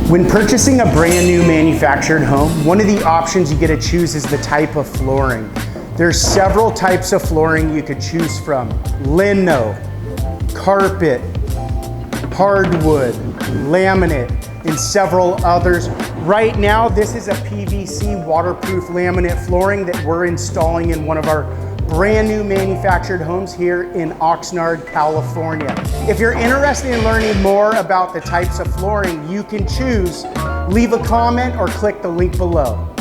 When purchasing a brand new manufactured home, one of the options you get to choose is the type of flooring. There's several types of flooring you could choose from. Lino, carpet, hardwood, laminate, and several others. Right now, this is a PVC waterproof laminate flooring that we're installing in one of our brand new manufactured homes here in Oxnard, California. If you're interested in learning more about the types of flooring you can choose, leave a comment or click the link below.